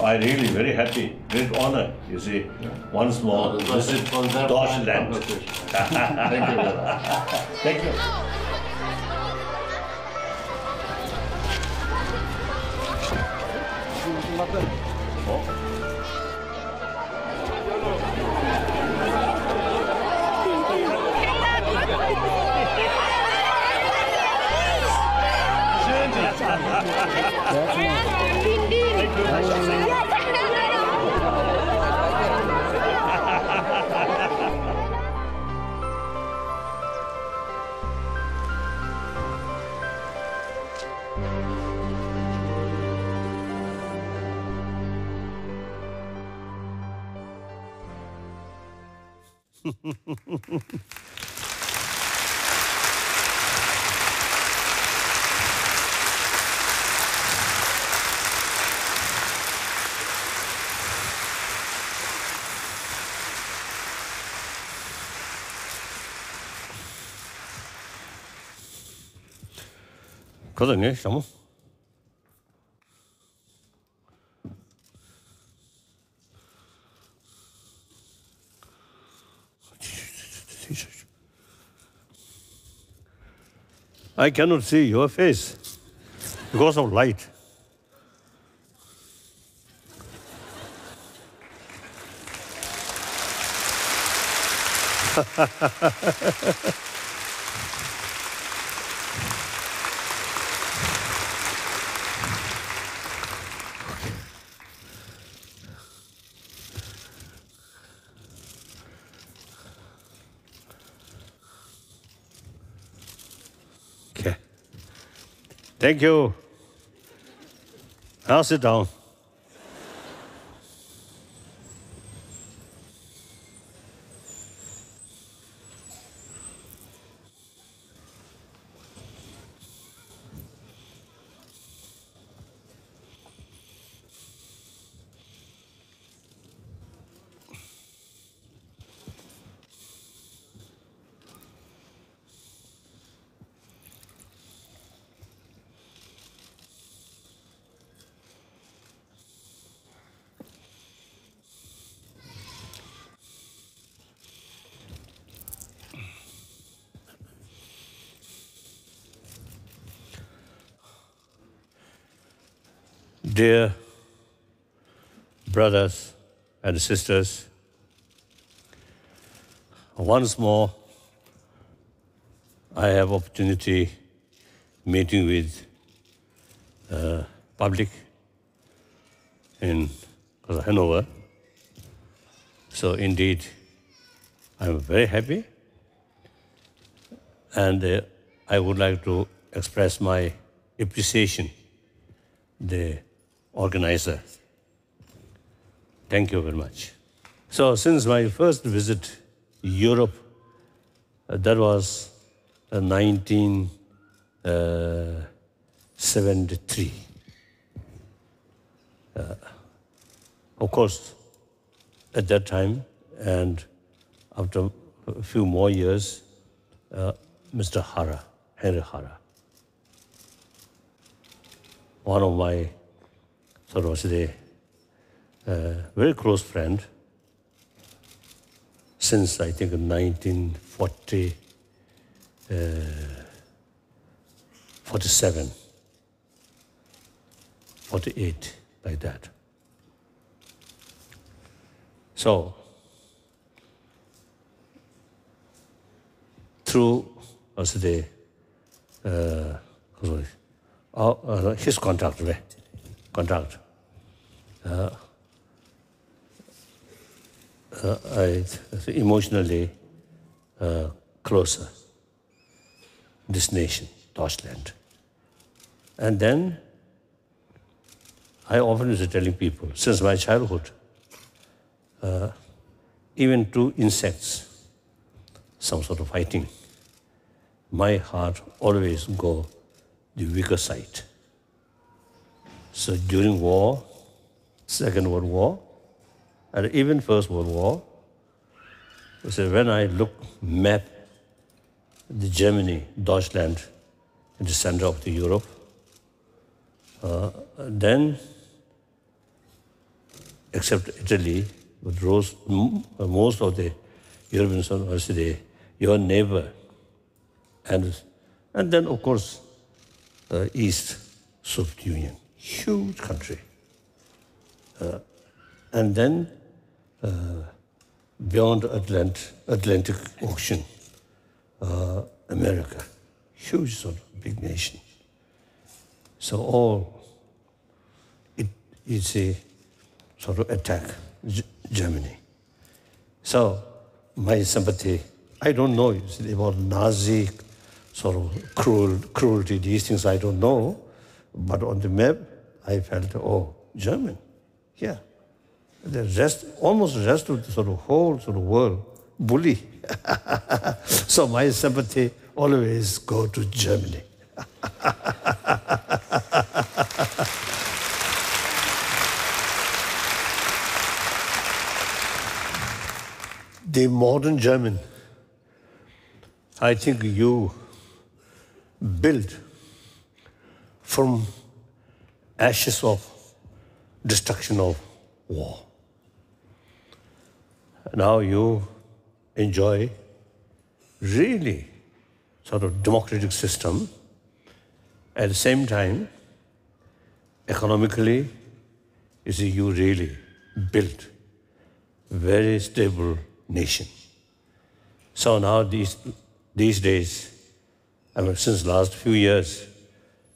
I really very happy, great honor, you see, once more visit Deutschland. Thank you very much. Thank you. 거든요, 좀. I cannot see your face because of light. Okay. Thank you. I'll sit down. Dear brothers and sisters, once more I have opportunity meeting with public in Hanover. So indeed, I'm very happy, and I would like to express my appreciation the organizer. Thank you very much. So since my first visit Europe, that was 1973. Of course, at that time, and after a few more years, Mr. Henry Hara, one of my sort of say, very close friend since I think 1947, 48, like that. So, through his contact, I emotionally closer this nation, Deutschland. And then I often was telling people, since my childhood, even to insects, some sort of fighting, my heart always go the weaker side. So during war, Second World War, and even First World War, so when I map the Germany, Deutschland, in the center of the Europe, then except Italy, but most of the Europeans are your neighbor. And then, of course, East Soviet Union, huge country. And then beyond Atlantic Ocean, America, huge sort of big nation. So it is a sort of attack Germany. So my sympathy, I don't know about Nazi sort of cruelty, these things I don't know, but on the map I felt, German, yeah. Almost the rest of the sort of whole sort of world, bully. So my sympathy always go to Germany. The modern German, I think you built from ashes of destruction of war. Now you enjoy really sort of democratic system. At the same time, economically, you really built very stable nation. So now these days, since last few years,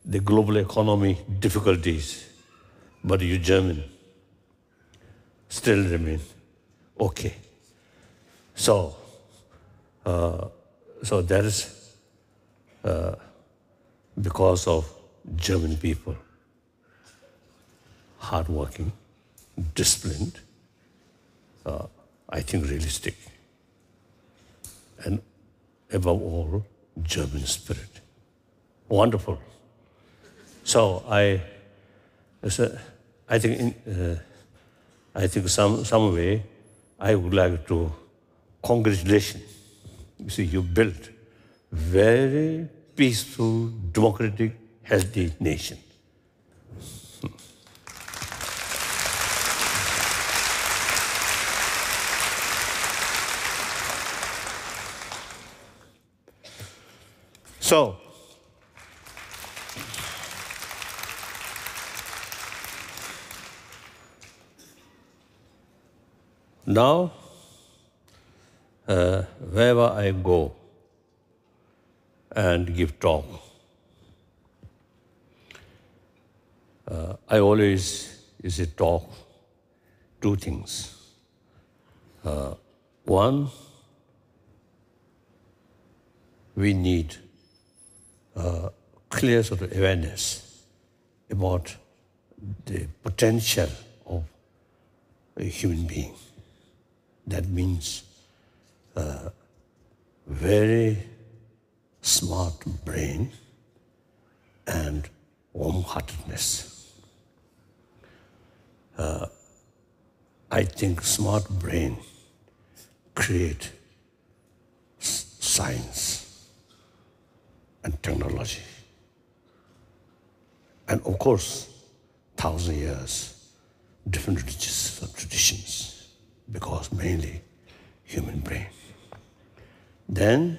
the global economy difficulties, but you German still remain okay. So that is because of German people, hardworking, disciplined, I think realistic, and above all, German spirit. Wonderful. So I think some way I would like to congratulate. You built very peaceful, democratic, healthy nation. So, now, wherever I go and give talk, I always talk two things. One, we need clear sort of awareness about the potential of a human being. That means very smart brain and warm-heartedness. I think smart brain create science and technology. And of course, 1,000 years, different religious traditions, because mainly human brain. Then,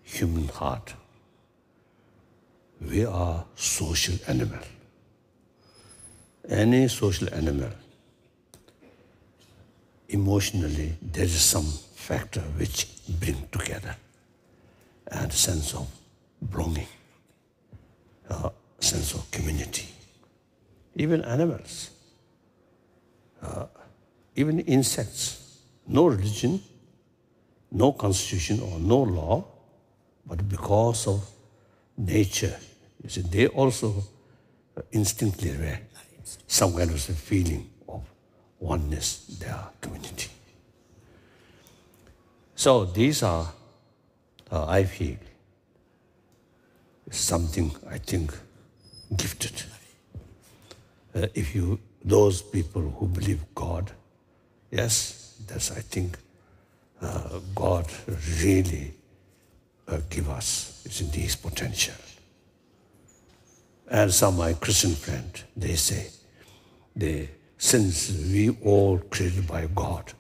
human heart. We are social animal. Any social animal, emotionally, there is some factor which bring together, and sense of belonging, sense of community. Even animals, even insects, no religion, no constitution or no law, but because of nature, they also instinctively react. Some kind of a feeling of oneness, their community. So these are, I feel, something I think gifted. Those people who believe God, yes, that's I think God really give us these potential. And some of my Christian friends, they say, since we all created by God,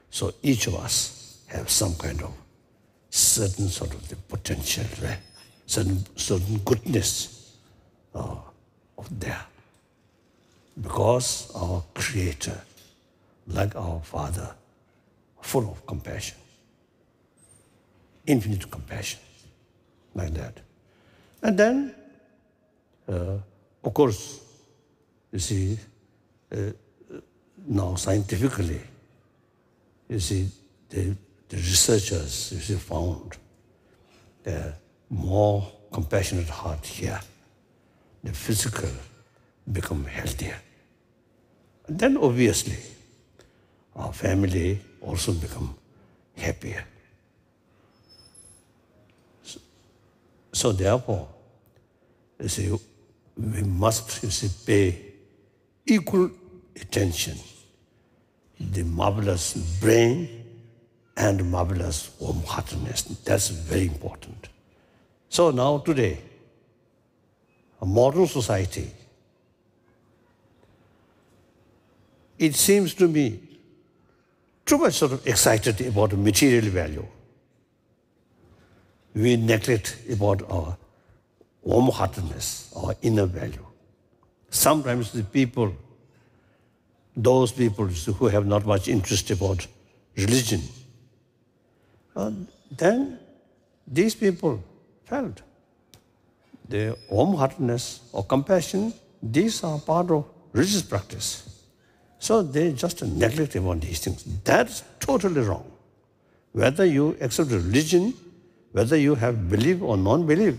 so each of us have some kind of certain sort of the potential, right? certain goodness of there. Because our Creator, like our Father, full of compassion, infinite compassion, like that. And then, of course, you see, now scientifically, you see, the researchers, you see, found the more compassionate heart here, the physical become healthier. And then obviously, our family also become happier. So therefore, you see, we must, you see, pay equal attention to the marvelous brain and marvelous warm-heartedness. That's very important. So now today, a modern society, it seems to me too much sort of excited about material value. We neglect about our warm-heartedness, our inner value. Sometimes the people, those people who have not much interest about religion, then these people felt the warm-heartedness or compassion, these are part of religious practice. So they just neglect about these things. That's totally wrong. Whether you accept religion, whether you have belief or non-belief,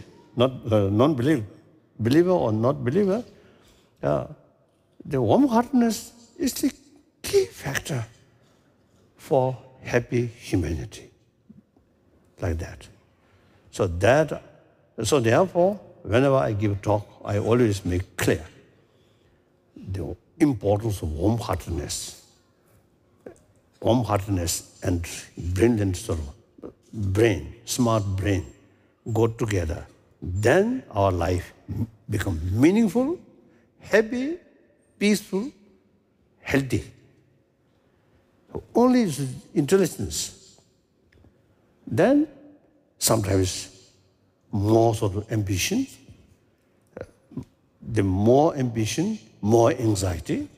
believer or not believer, the warm-heartedness is the key factor for happy humanity, like that. So therefore, whenever I give a talk, I always make clear the importance of warm-heartedness and brilliant sort of brain, smart brain, go together. Then our life becomes meaningful, happy, peaceful, healthy. Only intelligence. Then sometimes more sort of ambition. The more ambition, more anxiety,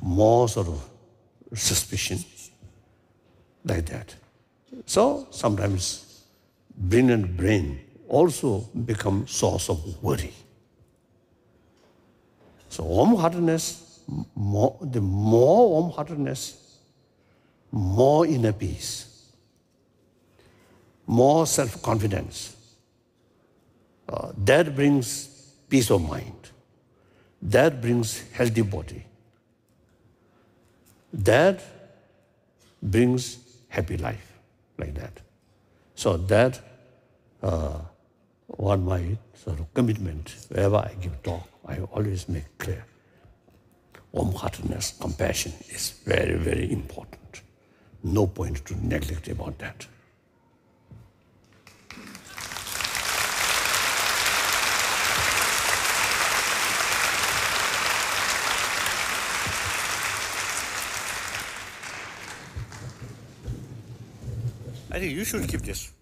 more sort of suspicion, like that. So sometimes brilliant brain also become source of worry. So warm-heartedness, the more warm-heartedness, more inner peace, more self-confidence. That brings peace of mind. That brings healthy body. That brings happy life, like that. So that was my sort of commitment. Wherever I give talk, I always make clear. Warm-heartedness, compassion is very, very important. No point to neglect about that. I think you should keep this.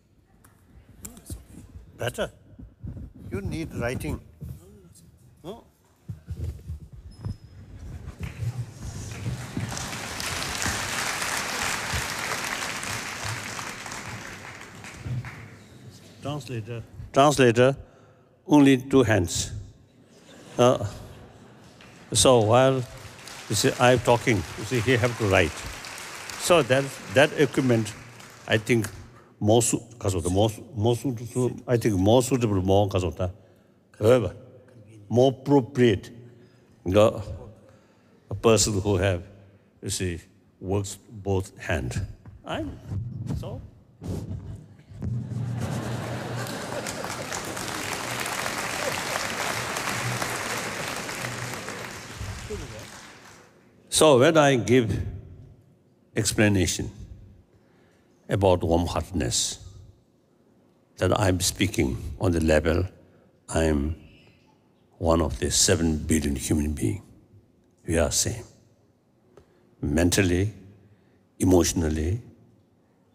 Better. You need writing. No. Translator, only 2 hands. So while you see I'm talking, you see he have to write. So that equipment, I think more suitable, more appropriate. A person who have, you see, works both hands. So. So when I give explanation about warm-heartedness, that I'm speaking on the level I'm one of the 7 billion human beings. We are same. Mentally, emotionally,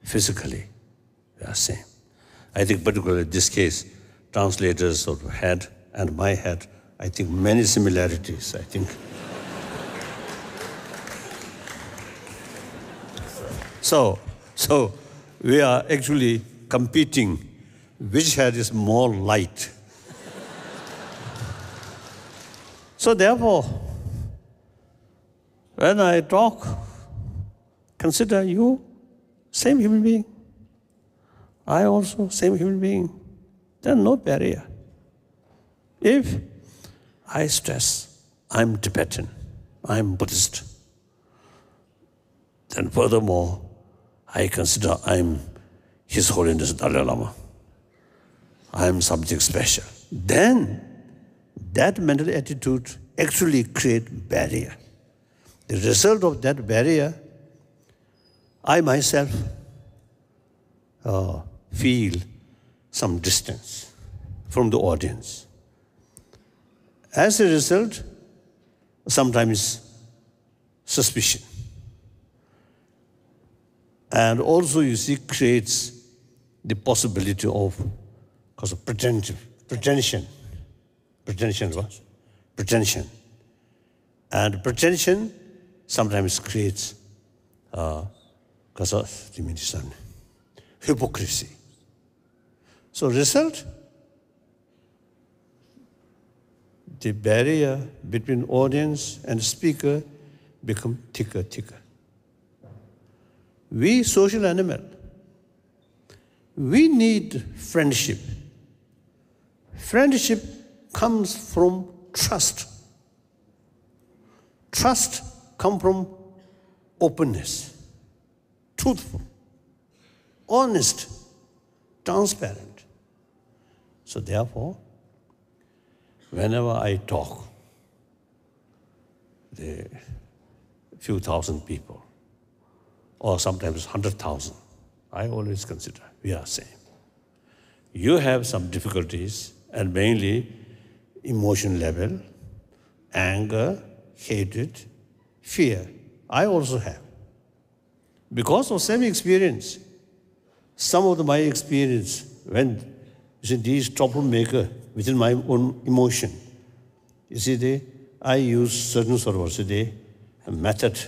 physically, we are same. I think particularly in this case, translators sort of had, and my had, I think many similarities, I think. So we are actually competing which head is more light. So therefore, when I talk, consider you same human being. I also same human being. There's no barrier. If I stress I'm Tibetan, I'm Buddhist, then furthermore, I consider I'm His Holiness Dalai Lama. I'm something special. Then that mental attitude actually creates barrier. The result of that barrier, I myself feel some distance from the audience. As a result, sometimes suspicion. And also, you see, creates the possibility of pretension. And pretension sometimes creates hypocrisy. So result, the barrier between audience and speaker become thicker. We social animal, we need friendship. Friendship comes from trust. Trust comes from openness, truthful, honest, transparent. So therefore, whenever I talk, the few thousand people, or sometimes 100,000, I always consider we are same. You have some difficulties, and mainly emotion level, anger, hatred, fear. I also have. Because of same experience, some of my experience, when you see these troublemaker within my own emotion, you see, I use certain sort of a method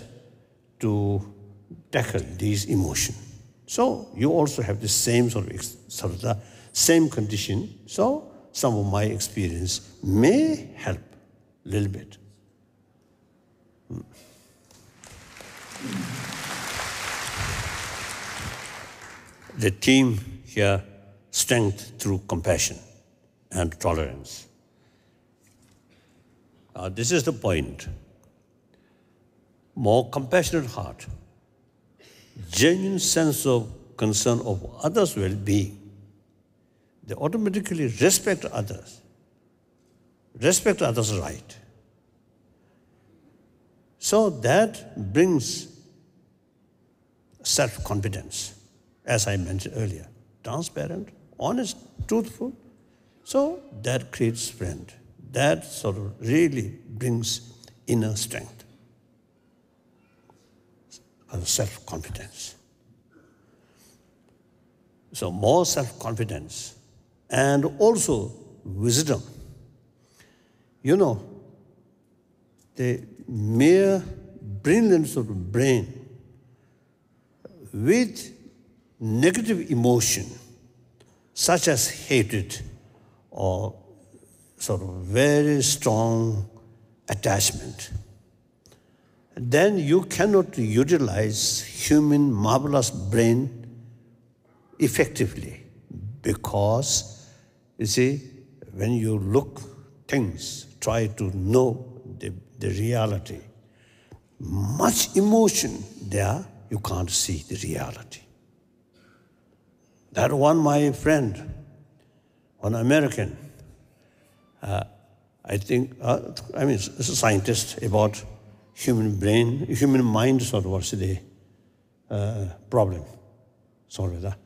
to tackle these emotions. So you also have the same sort of the same condition. So some of my experience may help a little bit. The theme here, strength through compassion and tolerance. This is the point. More compassionate heart, genuine sense of concern of others' well-being. They automatically respect others' right. So that brings self-confidence, as I mentioned earlier. Transparent, honest, truthful. So that creates friend. That sort of really brings inner strength, self-confidence. So more self-confidence and also wisdom. You know, the mere brilliance of the brain with negative emotion, such as hatred or sort of very strong attachment, then you cannot utilize human marvelous brain effectively, because you see, when you look things, try to know the reality, much emotion there, you can't see the reality. That one, my friend, one American, I think, it's a scientist about human brain, human mind sort of what's the problem. Sorry, that.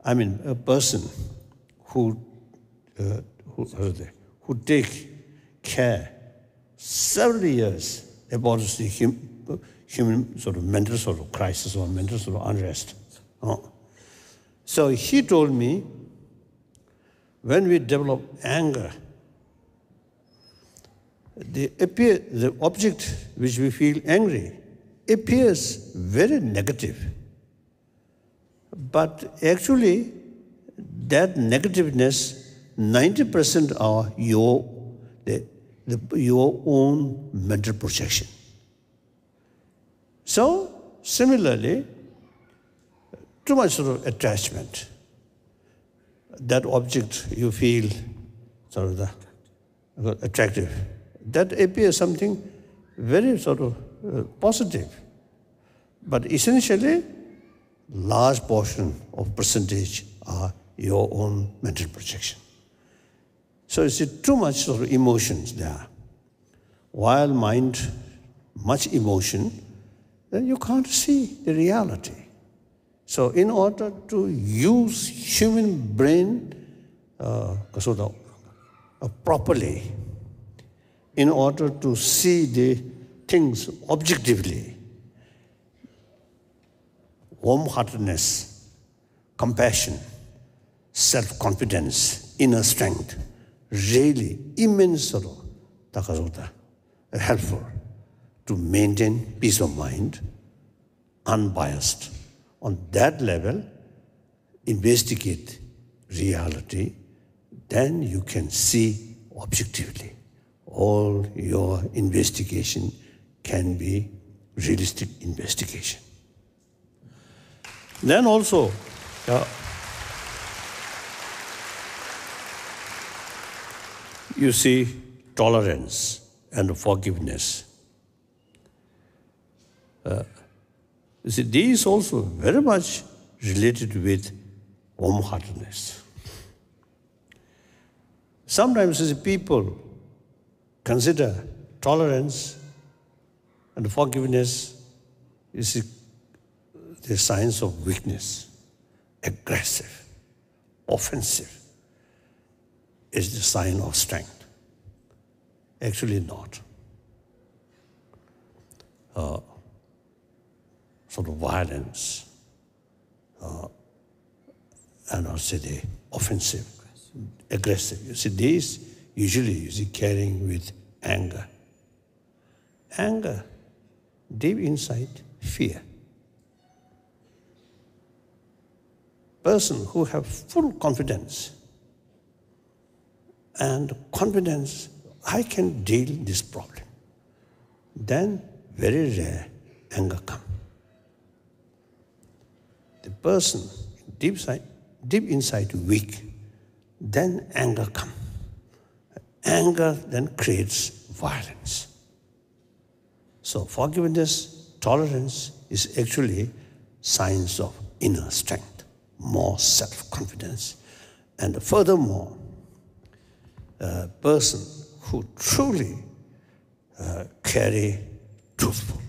I mean, a person who take care several years about the human sort of mental sort of crisis or mental sort of unrest. So he told me, when we develop anger, the object which we feel angry appears very negative. But actually, that negativeness, 90% are your own mental projection. So, similarly, too much sort of attachment. That object you feel sort of attractive. That appears something very sort of positive. But essentially, large portion of percentage are your own mental projection. So you see too much sort of emotions there. While mind, much emotion, then you can't see the reality. So in order to use human brain properly, in order to see the things objectively, warm-heartedness, compassion, self-confidence, inner strength, really immense helpful to maintain peace of mind, unbiased. On that level, investigate reality, then you can see objectively. All your investigation can be realistic investigation. Then also, you see tolerance and forgiveness. You see, these also very much related with warm-heartedness. Sometimes you see, people consider tolerance and forgiveness is the signs of weakness, aggressive, offensive, is the sign of strength. Actually not. Sort of violence, and also the offensive, aggressive. You see, these usually you see carrying with anger. Anger, deep inside, fear. Person who have full confidence and confidence, I can deal this problem. Then very rare anger comes. The person deep inside weak, then anger comes. Anger then creates violence. So forgiveness, tolerance is actually signs of inner strength, more self-confidence. And furthermore, a person who truly carry truthful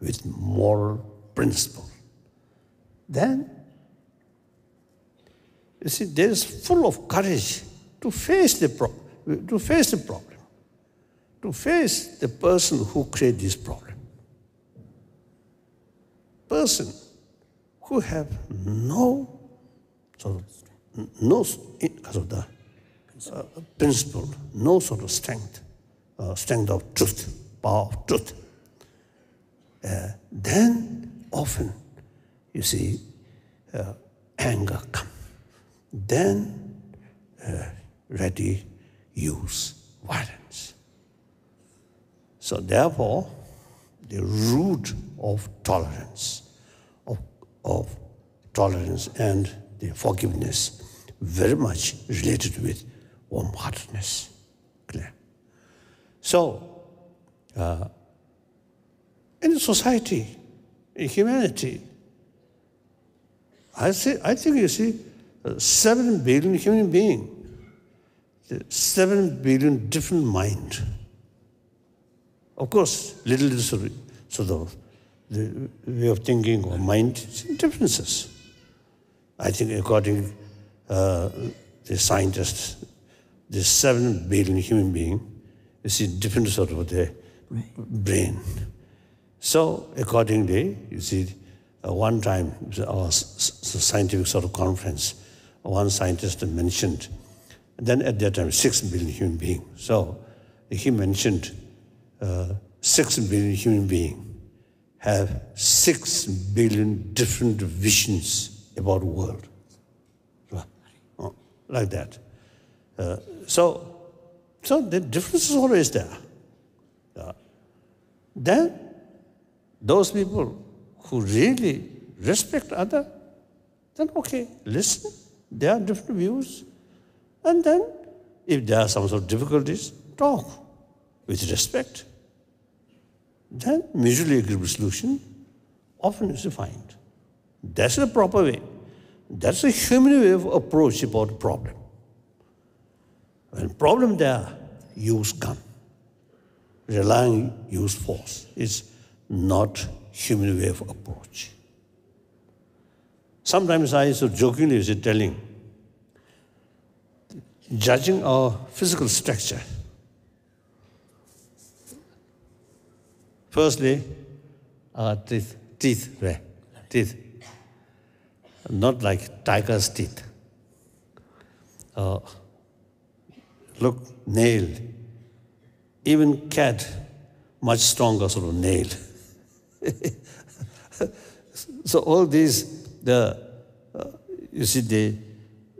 with moral principle, then you see there is full of courage to face the problem, to face the person who created this problem. Person who have no principle, no sort of strength, strength of truth, power of truth. Then often, you see, anger comes. Then ready use violence. So therefore, the root of tolerance, of tolerance and the forgiveness, very much related with warm-heartedness. Clear? So, in society, in humanity, I think you see 7 billion human beings, 7 billion different minds. Of course, little sort of the way of thinking or mind differences. I think according the scientists, the 7 billion human beings, you see, different sort of the brain. So accordingly, you see, one time, our scientific sort of conference, one scientist mentioned, then at that time, 6 billion human beings. So he mentioned 6 billion human beings have 6 billion different visions about the world. Like that. So the difference is always there. Then those people who really respect others, then okay, listen. There are different views. And then if there are some sort of difficulties, talk with respect. Then mutually agreeable solution often is found. That's the proper way. That's a human way of approach about the problem. When problem there, use gun. Relying use force is not human way of approach. Sometimes I so jokingly is telling, judging our physical structure. Firstly, our teeth, not like tiger's teeth. Look, nail. Even cat, much stronger sort of nail. So all these, you see,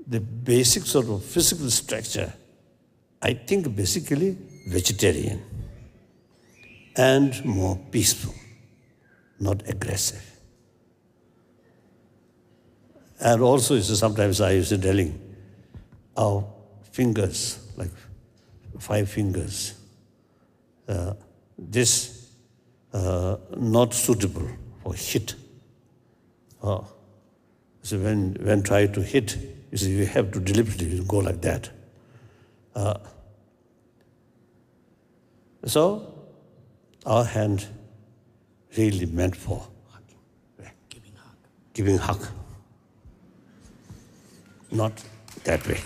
the basic sort of physical structure, I think basically vegetarian and more peaceful, not aggressive. And also, sometimes I used to telling our fingers, like 5 fingers, this not suitable for hit. So when try to hit, you see, you have to deliberately go like that. So our hand really meant for giving hug. Not that way.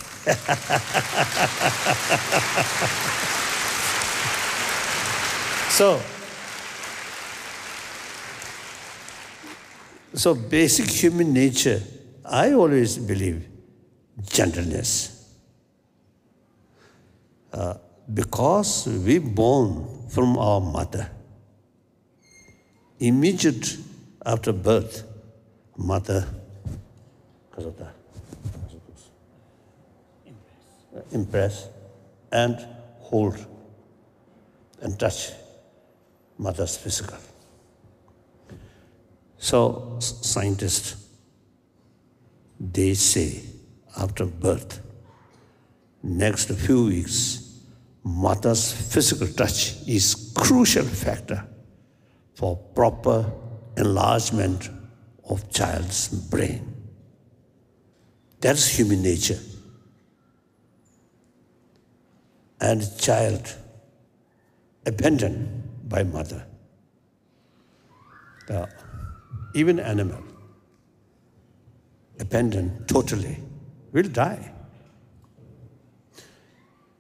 So basic human nature, I always believe gentleness. Because we born from our mother, immediate after birth, mother impress and hold and touch mother's physical. So scientists, they say after birth, next few weeks, mother's physical touch is crucial factor for proper enlargement of child's brain. That's human nature. And child abandoned by mother. Even animal abandoned totally will die.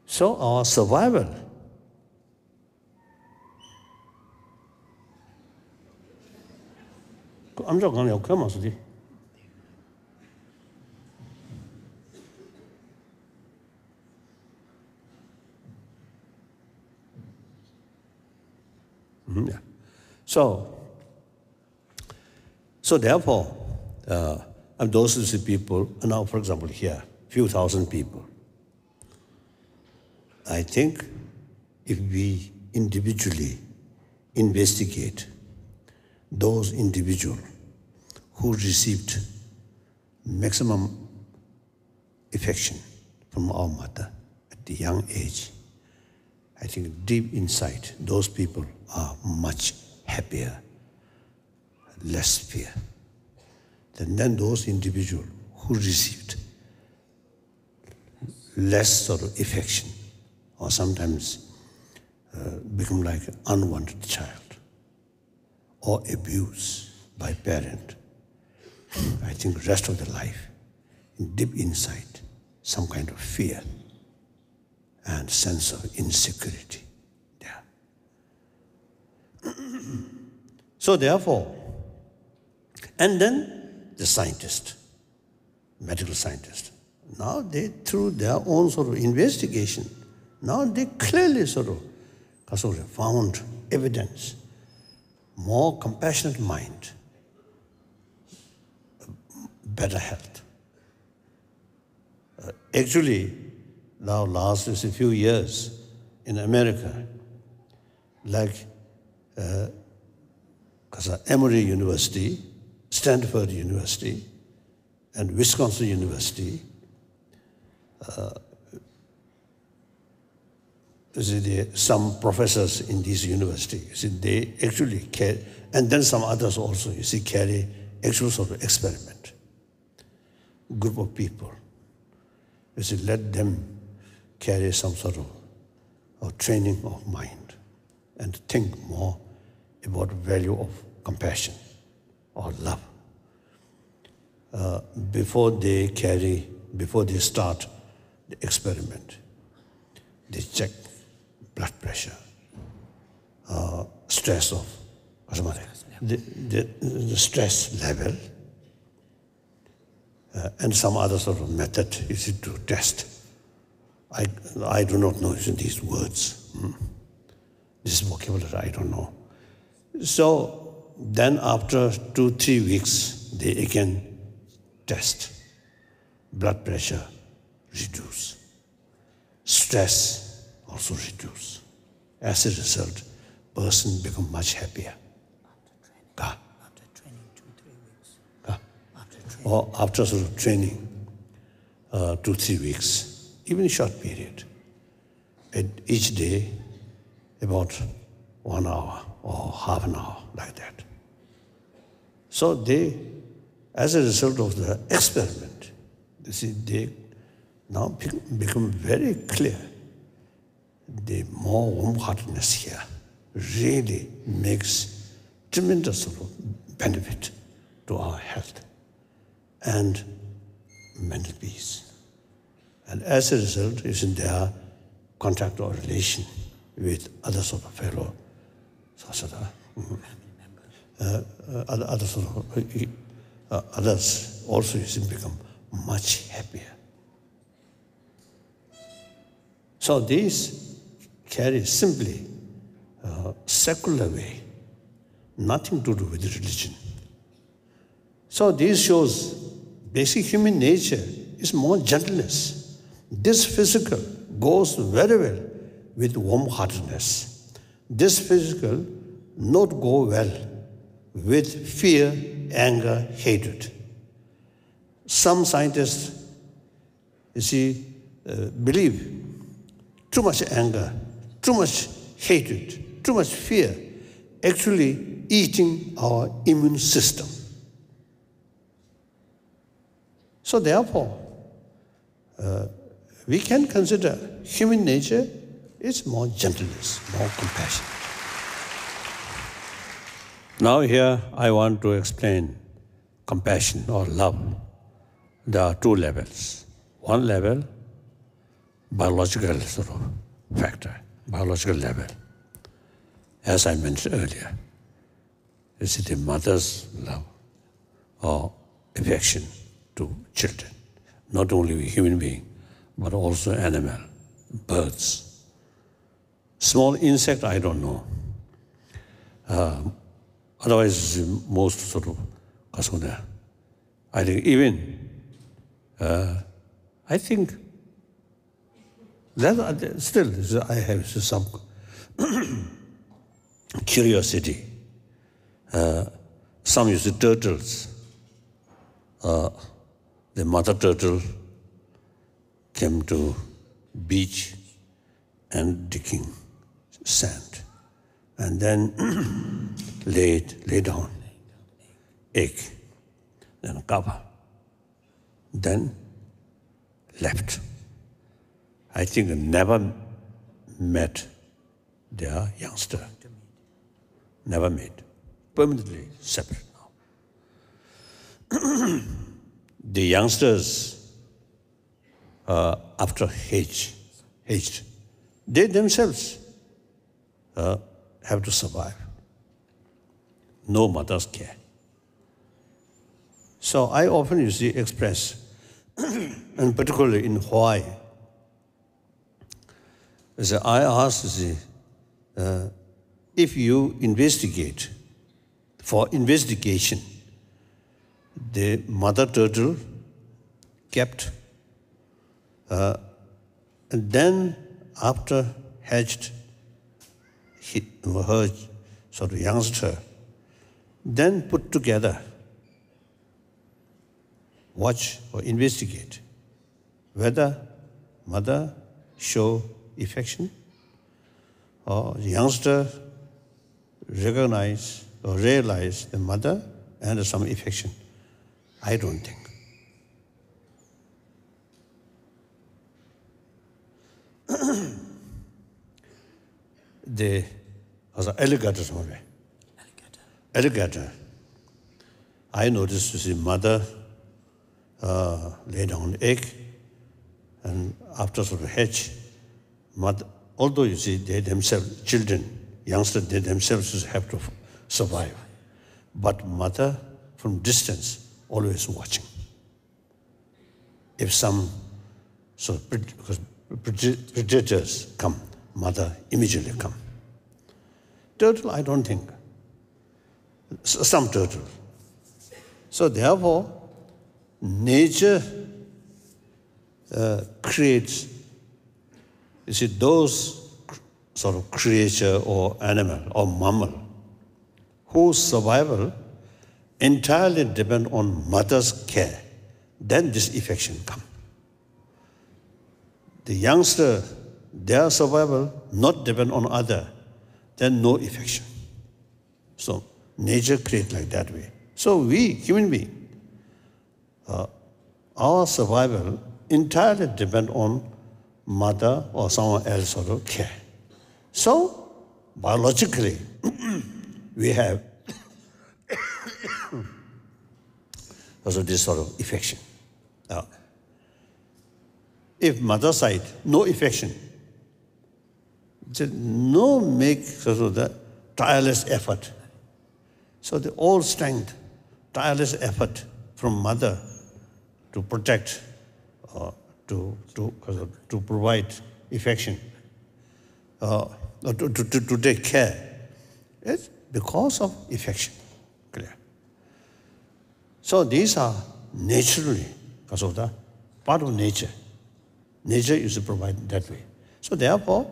So our survival yeah. So therefore, and those are the people, now for example here, few thousand people. I think if we individually investigate those individuals who received maximum affection from our mother at the young age, I think deep inside, those people are much happier, less fear than those individuals who received less sort of affection or sometimes become like an unwanted child or abused by parent. I think the rest of the life, deep inside, some kind of fear and sense of insecurity So therefore, and then the scientist, medical scientist, now they, through their own sort of investigation, now they clearly sort of found evidence, more compassionate mind, better health. Actually, now last is a few years in America, like Emory University, Stanford University, and Wisconsin University, some professors in these universities, they actually carry, and then some others also, carry actual sort of experiment. Group of people, let them carry some sort of training of mind and think more about value of compassion or love. Before they start the experiment, they check blood pressure, stress of, the stress level, and some other sort of method to test. I do not know these words. This vocabulary, I don't know. So then after 2-3 weeks, they again test. Blood pressure reduce. Stress also reduce. As a result, person become much happier. After training 2-3 weeks. Or after sort of training 2-3 weeks, even a short period. And each day, about 1 hour or half an hour, like that. So they, as a result of the experiment, they now become very clear. The more warm-heartedness here really makes tremendous sort of benefit to our health and mental peace. And as a result, is in their contact or relation with other sort of fellow, other sort of, others also become much happier. So these carry simply secular way, nothing to do with religion. So this shows basic human nature is more gentleness. This physical goes very well with warm-heartedness. This physical not go well with fear, anger, hatred. Some scientists, believe too much anger, too much hatred, too much fear, actually eating our immune system. So therefore, we can consider human nature is more gentleness, more compassion. Now here I want to explain compassion or love. There are two levels. One level, biological sort of factor, biological level. As I mentioned earlier, is it the mother's love or affection to children, not only human being, but also animal, birds. Small insect, I don't know. Otherwise, most sort of kasuna. I think even, I think that still I have some curiosity. Some use turtles. The mother turtle came to beach and digging sand, and then lay down egg, then cover, then left. I think never met their youngster. Never met. Permanently separate now. The youngsters, after aged, they themselves have to survive. no mother's care. So I often, you see, express, and particularly in Hawaii, I ask, if you investigate, for investigation, the mother turtle kept, and then after hatched her sort of youngster, then put together, watch or investigate whether mother show affection or the youngster recognize or realize the mother and some affection. I don't think. The alligator. I noticed the mother lay down an egg, and after sort of hatch, mother, although you see they themselves, children, youngsters, they themselves have to survive. But mother, from distance, always watching. If some sort of predators come, mother immediately come. Turtle, I don't think. Some turtle. So therefore, nature creates, you see, those sort of creature or animal or mammal whose survival entirely depend on mother's care. Then this affection comes. The youngster, their survival not depend on other, then no affection. So nature creates like that way. So we, human beings, our survival entirely depend on mother or someone else sort of care. So biologically, we have also this sort of affection. If mother side, no affection, no make sort of the tireless effort. So the all strength, tireless effort from mother to protect, to provide affection, to take care. It's because of affection. Clear. So these are naturally, because of the part of nature. Nature is to provide that way. So therefore,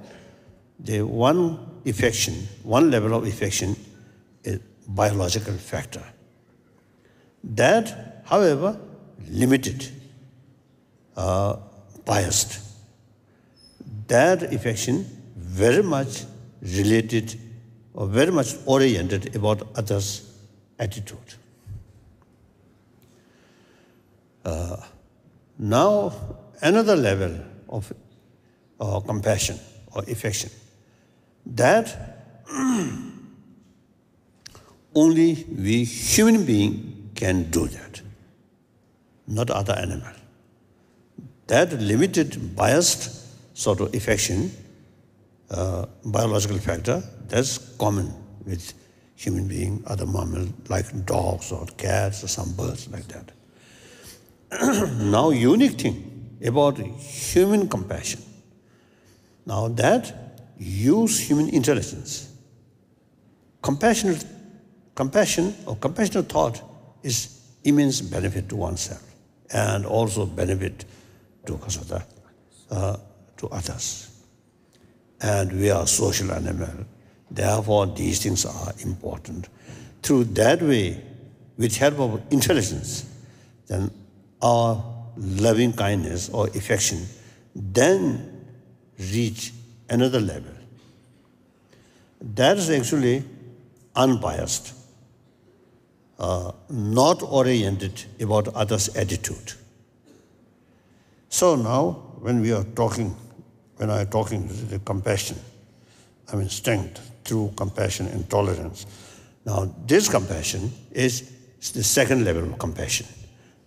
the one affection, one level of affection is biological factor. That, however, limited, biased. That affection very much related or very much oriented about others' attitude. Now, another level of compassion or affection, that only we human beings can do that, not other animal. That limited, biased sort of affection, biological factor, that's common with human beings, other mammals like dogs or cats or some birds like that. Now, unique thing about human compassion. Now that use human intelligence. Compassion or compassionate thought is immense benefit to oneself and also benefit to others. And we are social animal. Therefore, these things are important. Through that way, with help of intelligence, then our loving kindness or affection then reach another level. That is actually unbiased, not oriented about others' attitude. So now, when I am talking the compassion, I mean strength through compassion and tolerance. Now, this compassion is the second level of compassion,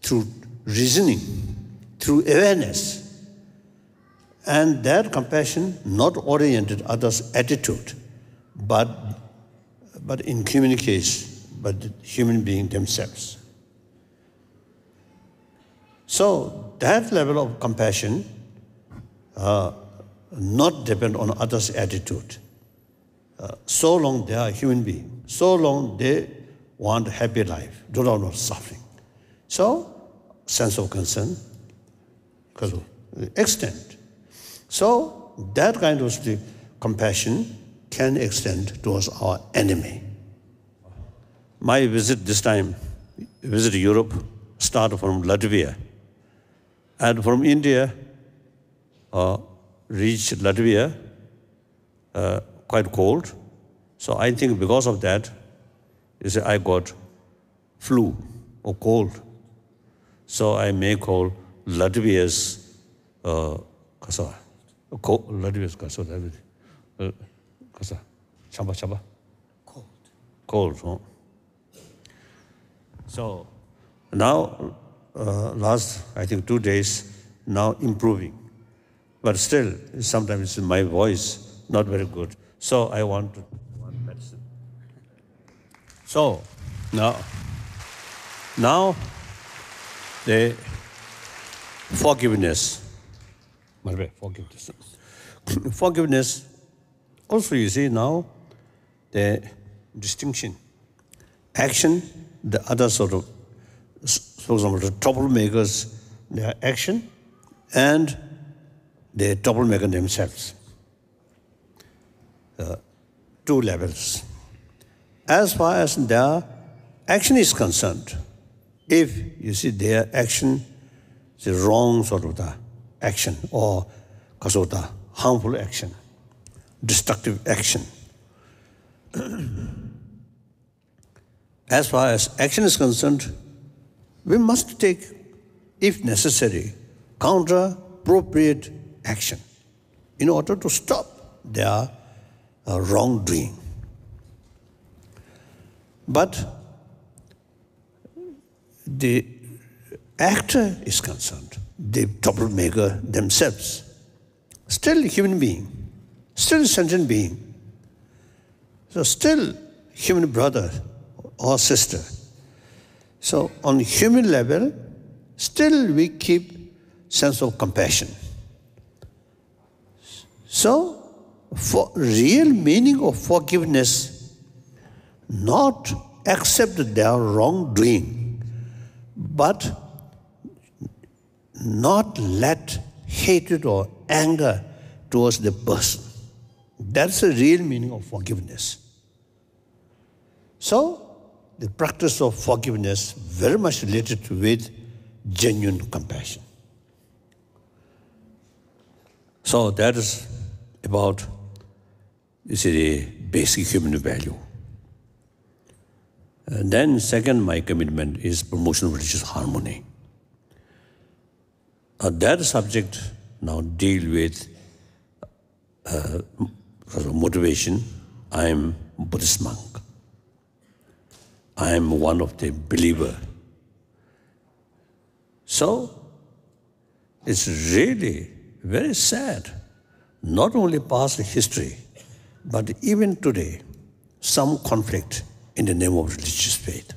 through reasoning, through awareness. And that compassion not oriented others' attitude, but in communication, but the human beings themselves. So that level of compassion not depend on others' attitude. So long they are human beings, so long they want a happy life, do not want suffering. So, sense of concern, extend. So, that kind of compassion can extend towards our enemy. My visit this time, visit Europe, started from Latvia. And from India, reached Latvia, quite cold. So I think because of that, I got flu or cold. So I may call Latvia's kasa. Latvia's kasa. Kasa. Chamba. Cold. Huh? So now, last, I think 2 days, now improving. But still, sometimes my voice not very good. So I want medicine. So now the forgiveness. Forgiveness. Also, you see now the distinction. Action, the other sort of, for example, the troublemakers, their action, and the troublemaker themselves. 2 levels. As far as their action is concerned, if you see their action is a wrong sort of the action or harmful action, destructive action. As far as action is concerned, we must take, if necessary, counter-appropriate action in order to stop their wrongdoing. But the actor is concerned, the troublemaker themselves, still a human being, still a sentient being, so still human brother or sister. So on human level, still we keep sense of compassion. So, for real meaning of forgiveness, not accept their wrongdoing, but not let hatred or anger towards the person. That's the real meaning of forgiveness. So, the practice of forgiveness very much related with genuine compassion. So that is about, you see, the basic human value. And then second, my commitment is promotion of religious harmony. That subject now deal with motivation. I am a Buddhist monk. I am one of the believer. So it's really very sad. Not only past history, but even today, some conflict in the name of religious faith.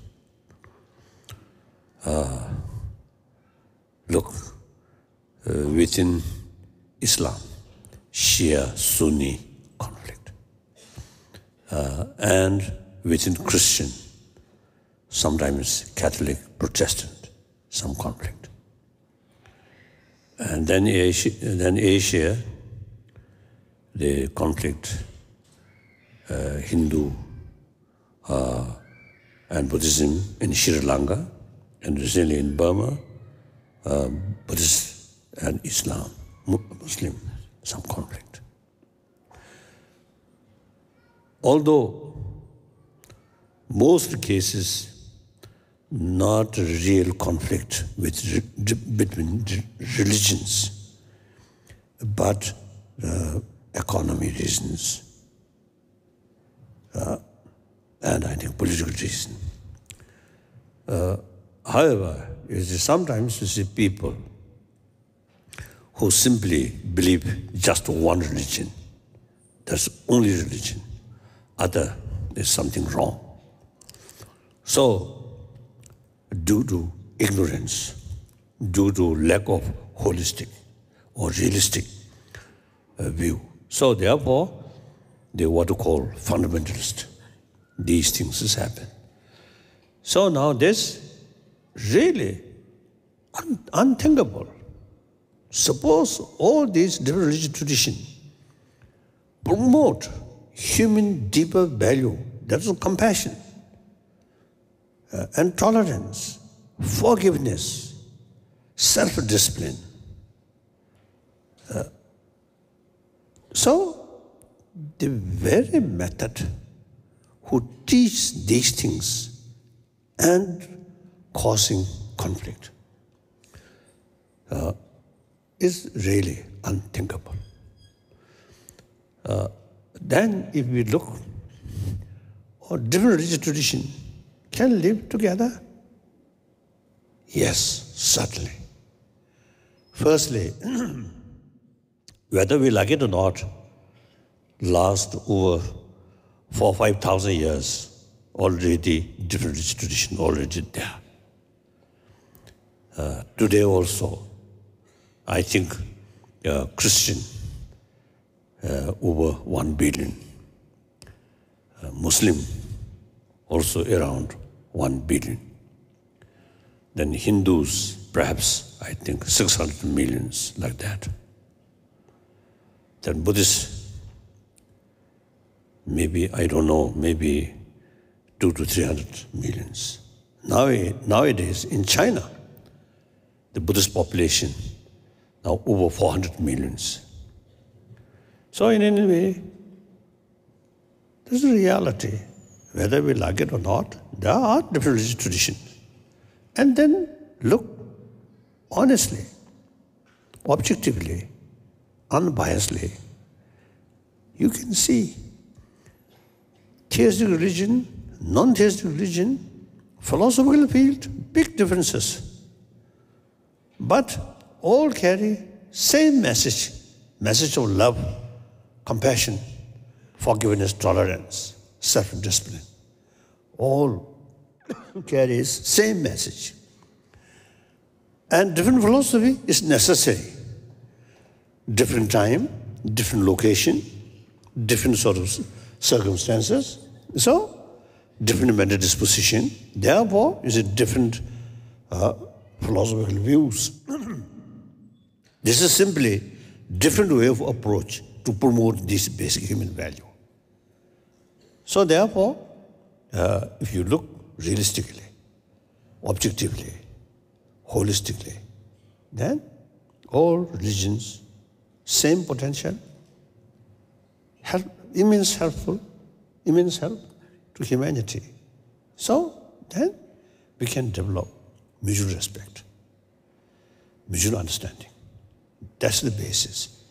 Look, within Islam, Shia, Sunni conflict. And within Christian, sometimes Catholic, Protestant, some conflict. And then Asia, the conflict, Hindu and Buddhism in Sri Lanka, and recently in Burma, Buddhist and Islam, Muslim, some conflict. Although most cases not real conflict between religions, but economy reasons, and I think political reason. However, sometimes you see people who simply believe just one religion. That's only religion. Other is something wrong. So, due to ignorance, due to lack of holistic or realistic view. So therefore, they what to call fundamentalist. These things has happened. So now this really unthinkable. Suppose all these different religious traditions promote human deeper value, that is compassion, and tolerance, forgiveness, self-discipline. So the very method who teach these things and causing conflict is really unthinkable. Then if we look, different religious traditions can live together? Yes, certainly. Firstly, whether we like it or not, last over 4,000 or 5,000 years, already different religious tradition already there. Today also, I think Christian over 1 billion, Muslim also around 1 billion. Then Hindus, perhaps, I think 600 millions, like that. Then Buddhists, maybe, I don't know, maybe 200 to 300 millions. Nowadays, in China, the Buddhist population now over 400 millions. So in any way, this is a reality. Whether we like it or not, there are different religious traditions. And then look honestly, objectively, unbiasedly, you can see theistic religion, non-theistic religion, philosophical field, big differences. But all carry same message of love, compassion, forgiveness, tolerance, self-discipline. All carries same message. And different philosophy is necessary. Different time, different location, different sort of circumstances. So, different mental disposition. Therefore, is a different philosophical views. This is simply different way of approach to promote this basic human value. So therefore, if you look realistically, objectively, holistically, then all religions, same potential, immense help to humanity. So then we can develop mutual respect, mutual understanding. That's the basis,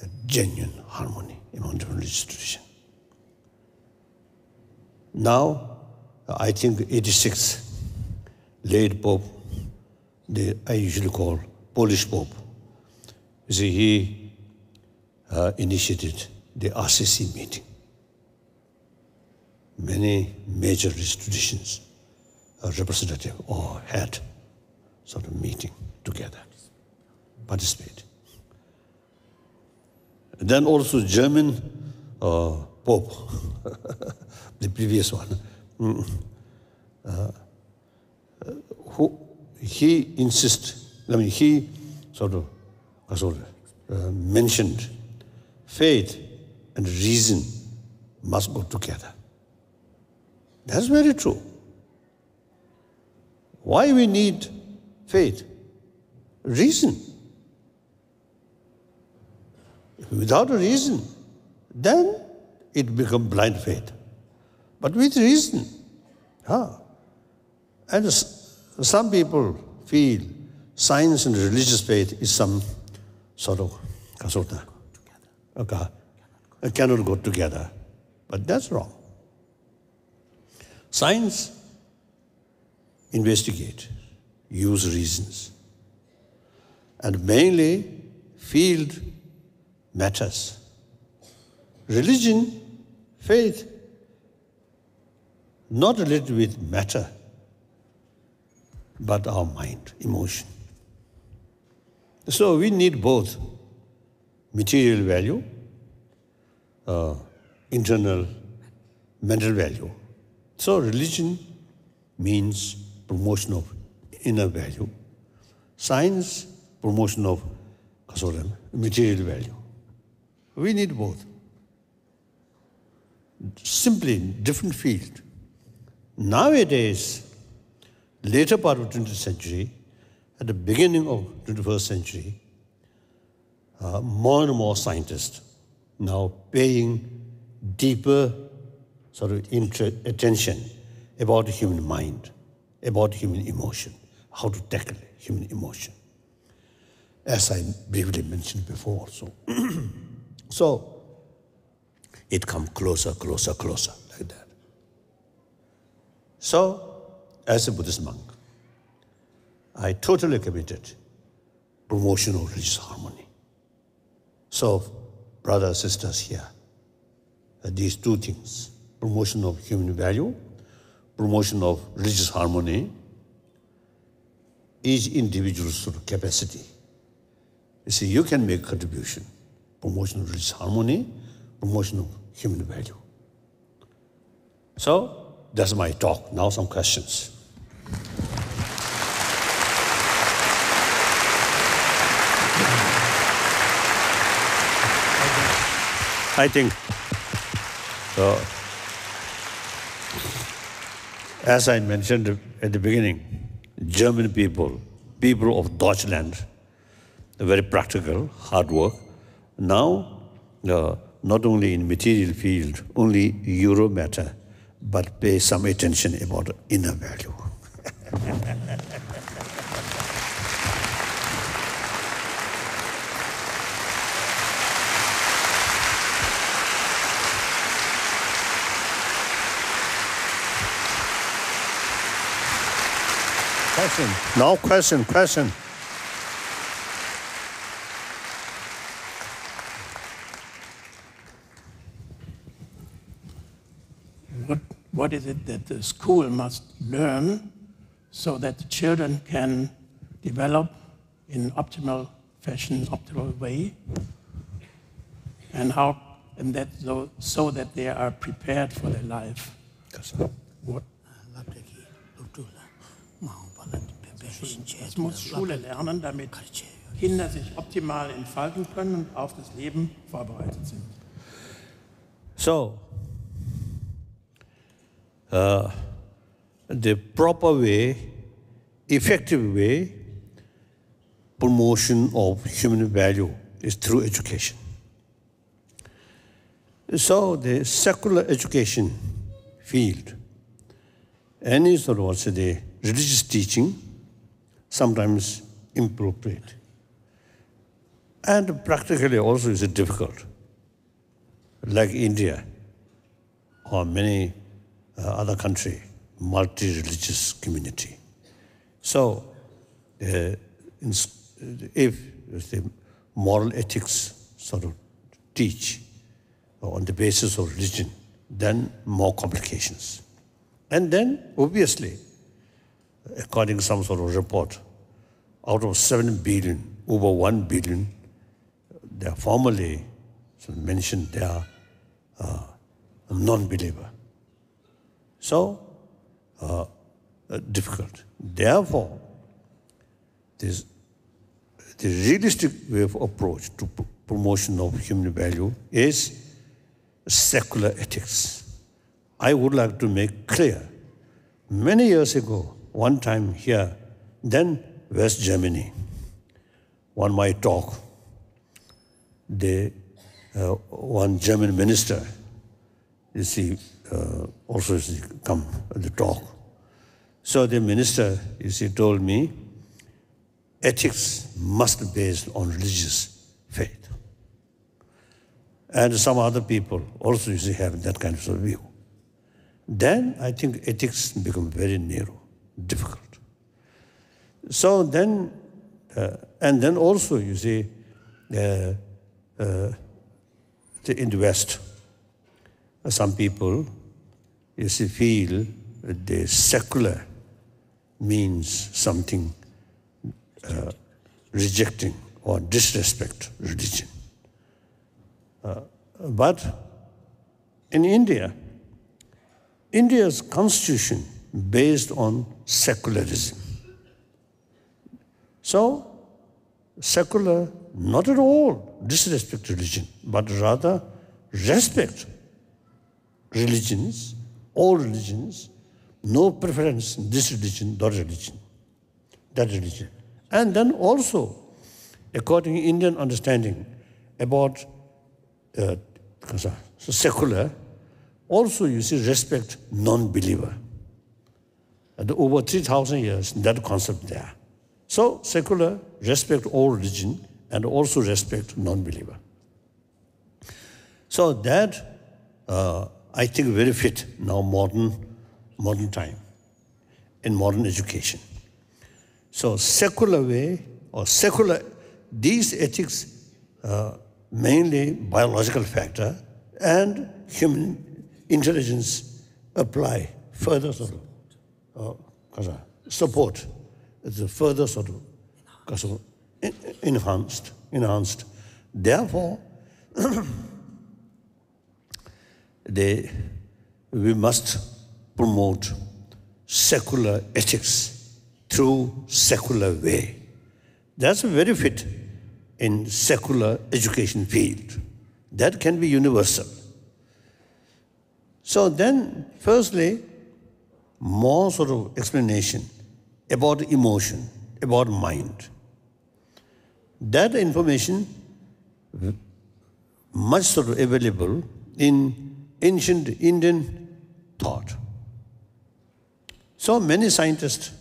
a genuine harmony among different religious traditions. Now, I think 86th late Pope, I usually call Polish Pope. You see, he initiated the RCC meeting. Many major religious traditions representative or had sort of meeting together, participate. Then also German Pope, the previous one, who he he sort of mentioned faith and reason must go together. That's very true. Why we need faith? Reason. Without a reason, then it becomes blind faith. But with reason, and some people feel science and religious faith is some sort of cannot go together. But that's wrong. Science investigate, use reasons, and mainly field matters. Religion, faith, not related with matter, but our mind, emotion. So we need both material value, internal mental value. So religion means promotion of inner value. Science, promotion of material value. We need both. Simply different field. Nowadays, later part of 20th century, at the beginning of 21st century, more and more scientists now paying deeper attention about the human mind, about human emotion, how to tackle human emotion, as I briefly mentioned before also. So it comes closer, closer, closer, like that. So, as a Buddhist monk, I totally committed promotion of religious harmony. So, brothers, sisters here, these two things, promotion of human value, promotion of religious harmony, each individual's capacity. You see, you can make contribution, promotion of religious harmony, promotion of human value. So, that's my talk. Now some questions. I think, as I mentioned at the beginning, German people of Deutschland, very practical, hard work. Now, not only in material field, only Euro matter, but pay some attention about inner value. Question. No question. What is it that the school must learn so that the children can develop in optimal fashion, optimal way, and so that they are prepared for their life? What? Es muss Schule lernen, damit Kinder sich optimal entfalten können und auf das Leben vorbereitet sind. So, the proper way, effective way, promotion of human value is through education. So the secular education field, any sort of the religious teaching, sometimes inappropriate. And practically also is difficult, like India or many other country, multi-religious community. So if the moral ethics sort of teach on the basis of religion, then more complications. And then, obviously, according to some sort of report, out of 7 billion, over 1 billion, they are formally mentioned they are a non-believer. So, difficult. Therefore, the realistic way of approach to promotion of human value is secular ethics. I would like to make clear, many years ago, one time here, then West Germany, one my talk, one German minister, you see, also come at the talk. So the minister, you see, told me, ethics must be based on religious faith. And some other people also, you see, have that kind of view. Then I think ethics become very narrow, difficult. So then, and then also, you see, in the West, some people you see, feel the secular means something rejecting or disrespect religion. But in India, India's constitution based on secularism. So, secular, not at all disrespect religion, but rather respect religions, all religions, no preference in this religion, that religion, that religion. And then also, according to Indian understanding about secular, also you see respect non-believer. Over 3,000 years, that concept there. So secular, respect all religion, and also respect non-believer. So that, I think, very fit now modern time, in modern education. So secular way, or secular, these ethics, mainly biological factor, and human intelligence apply further sort of support, the further sort of enhanced. Therefore, we must promote secular ethics through secular way. That's very fit in secular education field. That can be universal. So then, firstly, more sort of explanation about emotion, about mind. That information much sort of available in ancient Indian thought. So many scientists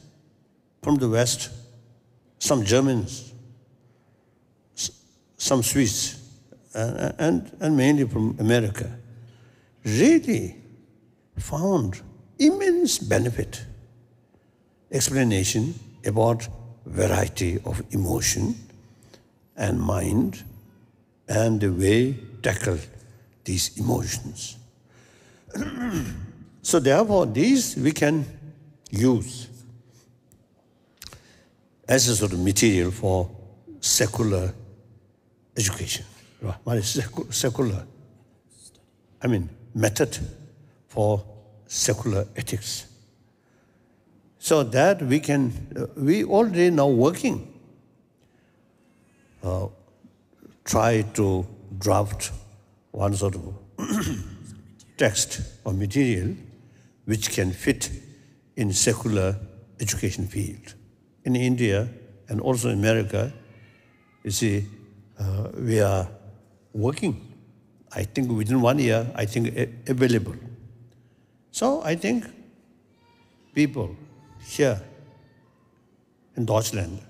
from the West, some Germans, some Swiss, and mainly from America, really found immense benefit, explanation about variety of emotion and mind and the way tackle these emotions. So therefore, these we can use as a sort of material for secular education. What is secular? I mean, method for secular ethics. So that we can, we already now working, try to draft one sort of text or material which can fit in secular education field. In India and also in America, you see, we are working. I think within 1 year, I think available. So I think people here in Deutschland,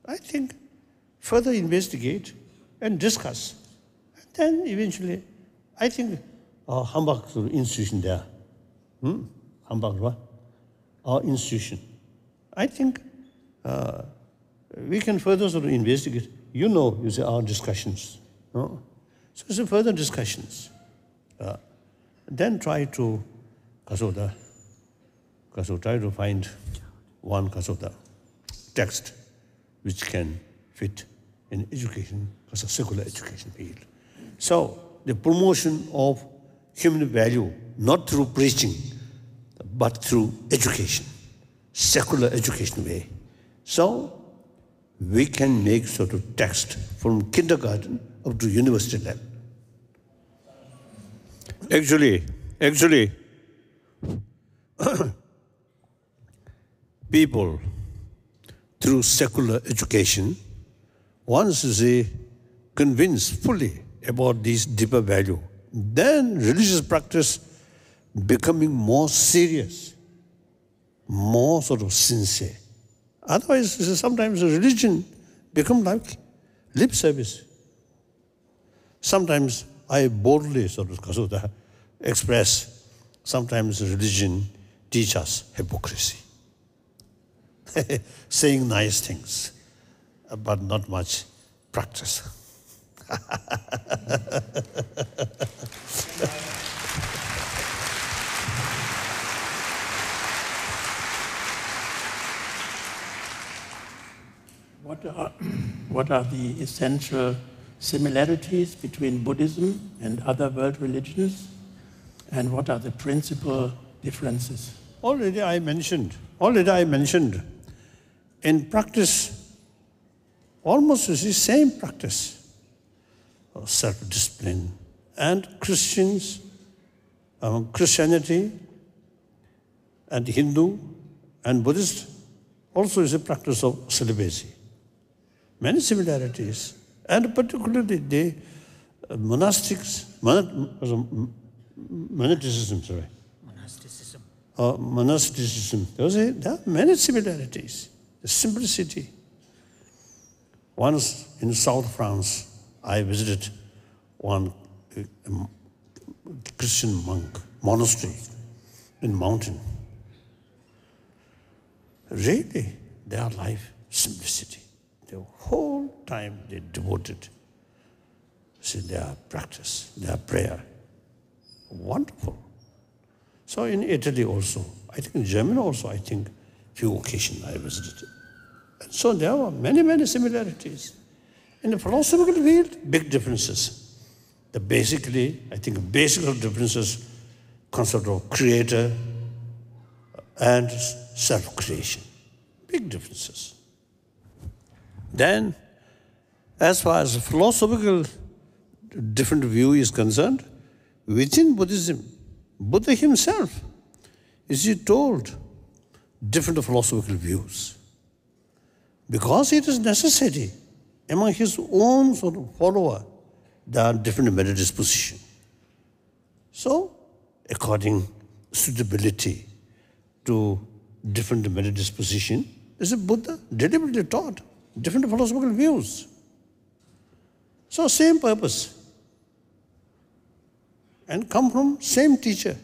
I think further investigate and discuss. And then eventually, I think our Hamburg institution there, Hamburg, what? Our institution, I think we can further sort of investigate. You see, our discussions. No? So it's a further discussions. Then try to try to find one text which can fit in education, secular education field. So the promotion of human value, not through preaching, but through education, secular education way. So we can make sort of text from kindergarten up to university level. Actually, people through secular education, once they convince fully about this deeper value, then religious practice becoming more serious, more sort of sincere. Otherwise, sometimes religion become like lip service. Sometimes I boldly sort of express, sometimes religion teach us hypocrisy. Saying nice things, but not much practice. what are the essential similarities between Buddhism and other world religions, and what are the principal differences? Already I mentioned, in practice, almost the same practice of self-discipline. And Christianity and Hindu and Buddhist also is a practice of celibacy. Many similarities, and particularly the monasticism, there are many similarities. The simplicity. Once in South France, I visited one Christian monk monastery in mountain. Really, their life, simplicity. The whole time they devoted. See, their practice, their prayer. Wonderful. So in Italy also, I think in Germany also, I think few occasions I visited. And so there were many, many similarities. In the philosophical field, big differences. Basically, I think basic differences, concept of creator and self-creation. Big differences. Then, as far as philosophical different view is concerned, within Buddhism, Buddha himself is told different philosophical views. Because it is necessary among his own sort of follower, there are different mental disposition. So, according suitability to different mental disposition, is a Buddha deliberately taught different philosophical views. So, same purpose. And come from same teacher.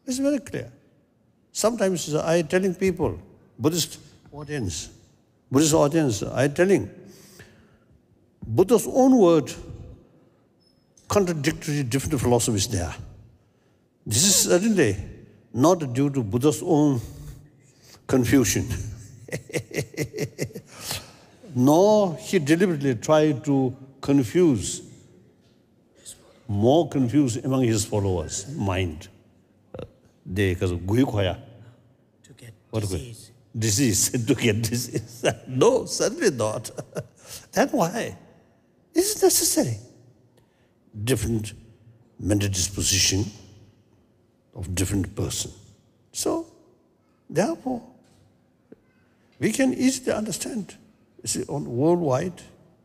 It's very clear. Sometimes I telling people, Buddhist audience, I telling, Buddha's own word, contradictory different philosophies there. This is certainly not due to Buddha's own confusion. Nor he deliberately tried to more confuse among his followers' mind. They because of To get disease. Disease, to get disease. No, certainly not. That's why it's necessary. Different mental disposition of different person. So, therefore, we can easily understand. You see, on worldwide,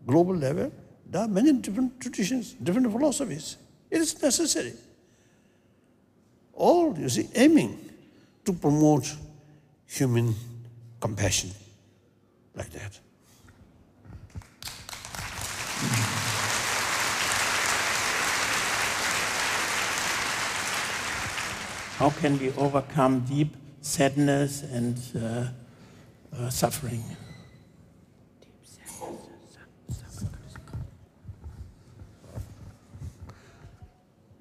global level, there are many different traditions, different philosophies. It is necessary. All, you see, aiming to promote human compassion like that. How can we overcome deep sadness and suffering?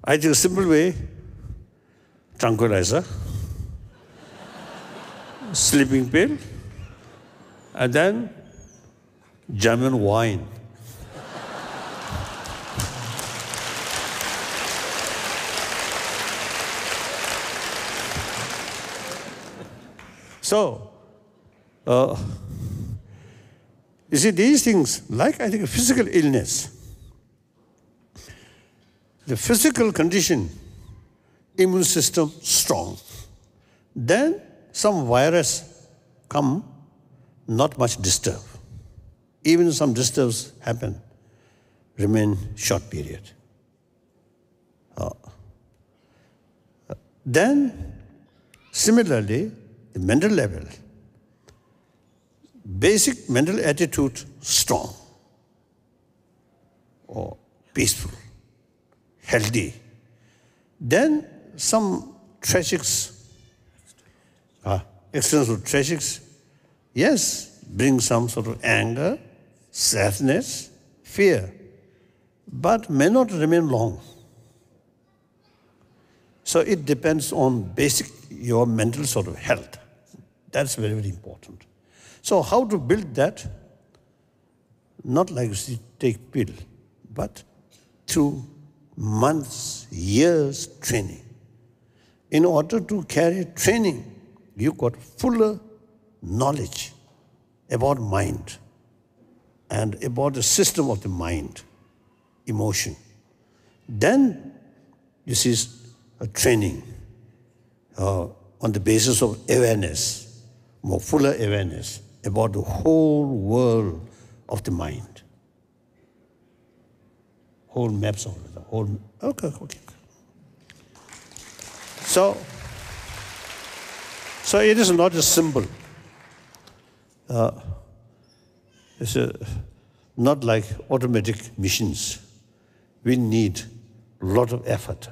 I think a simple way, tranquilizer, sleeping pill, and then German wine. So, you see, these things, like I think physical illness, the physical condition, immune system strong. Then some virus come, not much disturb. Even some disturbs happen, remain short period. Then, similarly, the mental level, basic mental attitude strong or peaceful, healthy. Then some tragics, external tragics, yes, bring some sort of anger, sadness, fear, but may not remain long. So it depends on basic, your mental sort of health. That's very, very important. So how to build that? not like you take pill, but through months, years training. In order to carry training, you got fuller knowledge about mind and about the system of the mind, emotion. Then you see a training on the basis of awareness, more fuller awareness about the whole world of the mind. Whole maps of it, the whole, okay. So it is not a symbol. It's not like automatic machines. We need a lot of effort.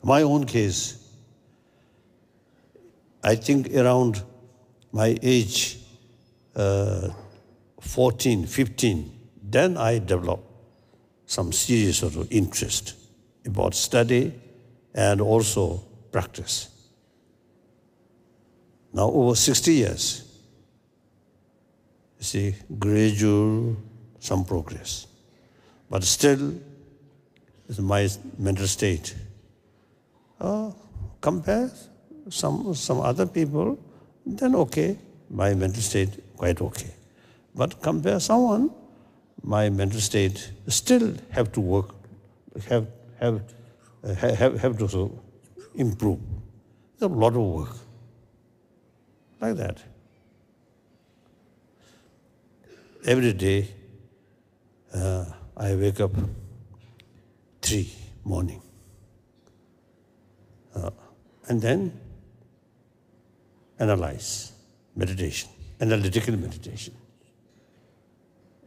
My own case, I think around my age, 14, 15, then I developed some serious sort of interest about study and also practice. Now over 60 years, you see, gradual, some progress. But still, my mental state, compare some other people, then okay, my mental state quite okay. But compare someone, my mental state still have to work, have to improve. There's a lot of work, like that. Every day, I wake up 3 morning. And then analyze, meditation, analytical meditation,